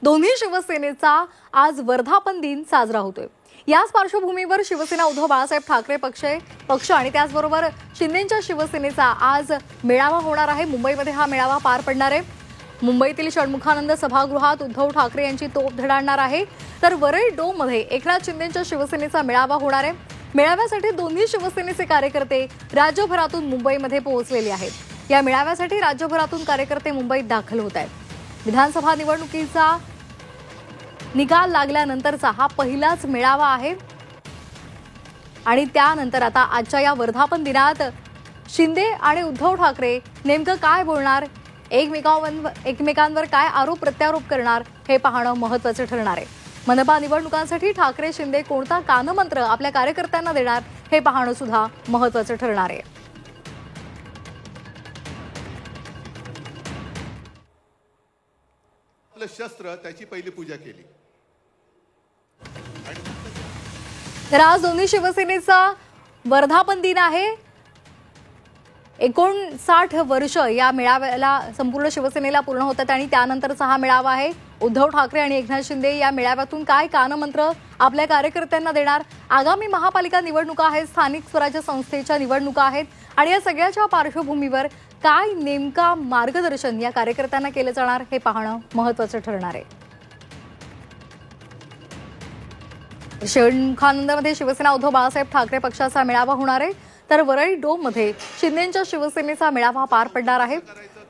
दोन्ही शिवसेनेचा आज वर्धापन दिन साजरा होतोय। याच पार्श्वभूमीवर शिवसेना उद्धव बाळासाहेब ठाकरे पक्ष आणि त्याचबरोबर शिंदेंच्या शिवसेनेचा आज मेळावा होणार आहे। मुंबईमध्ये हा मेळावा पार पडणार आहे। मुंबईतील षण्मुखानंद सभागृहात उद्धव ठाकरे यांची तोफ धडाडणार आहे। तर वरळी डोममध्ये एकनाथ शिंदेंच्या शिवसेनेचा मेळावा होणार आहे। मेळाव्यासाठी दोन्ही शिवसेनेचे कार्यकर्ते राज्यभरातून मुंबईमध्ये पोहोचलेले आहेत। या मेळाव्यासाठी राज्यभरातून कार्यकर्ते मुंबईत दाखल होत आहेत। विधानसभा निवडणुकीचा निकाल लागल्यानंतरचा हा पहिलाच मेळावा आहे आणि त्यानंतर आता आजच्या या वर्धापन दिनात शिंदे आणि उद्धव ठाकरे नेमकं काय बोलणार, एकमेकांवर काय आरोप प्रत्यारोप करणार हे पाहणं महत्त्वाचं ठरणार आहे। मनपा निवडणुकांसाठी ठाकरे शिंदे कोणता कानमंत्र आपल्या कार्यकर्त्यांना देणार हे पाहणं सुद्धा महत्त्वाचं ठरणार आहे। शस्त्र त्याची पहिली पूजा केली। तर आज दोन्ही शिवसेनेचा वर्धापन दिन आहे। 59 वर्ष या मेळाव्याला संपूर्ण शिवसेनेला पूर्ण होतात आणि त्यानंतरचा हा मेळावा आहे। उद्धव ठाकरे आणि एकनाथ शिंदे या मेळाव्यातून काय कानमंत्र आपल्या कार्यकर्त्यांना देणार। आगामी महापालिका निवडणुका आहेत, स्थानिक स्वराज्य संस्थेच्या निवडणुका आहेत आणि या सगळ्याच्या पार्श्वभूमीवर काय नेमका मार्गदर्शन या कार्यकर्त्यांना केले जाणार हे पाहणं महत्त्वाचं ठरणार आहे। षण्मुखानंदमध्ये शिवसेना उद्धव बाळासाहेब ठाकरे पक्षाचा मेळावा होणार आहे। तर वरळी डोममध्ये शिंदेंच्या शिवसेनेचा मेळावा पार पडणार आहे।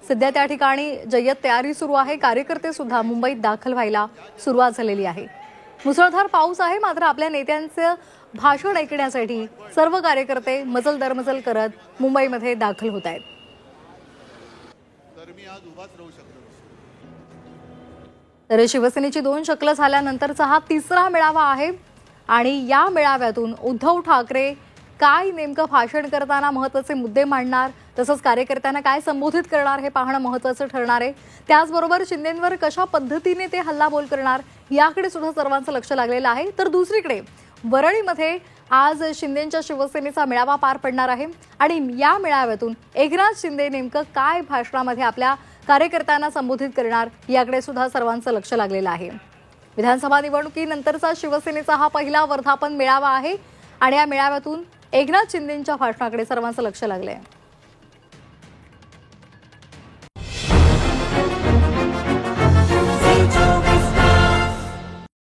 सध्या त्या ठिकाणी जय्यत तयारी सुरू आहे। कार्यकर्ते सुद्धा मुंबईत दाखल व्हायला सुरुवात झालेली आहे। मुसळधार पाऊस आहे, मात्र आपल्या नेत्यांचं भाषण ऐकण्यासाठी सर्व कार्यकर्ते मजल दरमजल करत मुंबईमध्ये दाखल होत आहेत। तर शिवसेनेची 2 शक्ल झाल्यानंतरचा हा तिसरा मेळावा आहे आणि या मेळाव्यातून उद्धव ठाकरे काय नेमकं भाषण करताना महत्त्वाचे मुद्दे मांडणार, तसंच कार्यकर्त्यांना काय संबोधित करणार हे पाहणं महत्त्वाचं ठरणार आहे। त्याचबरोबर शिंदेंवर कशा पद्धतीने ते हल्लाबोल करणार याकडे सुद्धा सर्वांचं लक्ष लागलेलं आहे। तर दुसरीकडे वरळीमध्ये आज शिंदेंच्या शिवसेनेचा मेळावा पार पडणार आहे आणि या मेळाव्यातून एकनाथ शिंदे नेमकं काय भाषणामध्ये आपल्या कार्यकर्त्यांना संबोधित करणार याकडे सुद्धा सर्वांचं लक्ष लागलेलं आहे। विधानसभा निवडणुकीनंतरचा शिवसेनेचा हा पहिला वर्धापन मेळावा आहे आणि या मेळाव्यातून एकनाथ शिंदेंच्या भाषणाकडे सर्वांचं लक्ष लागलंय।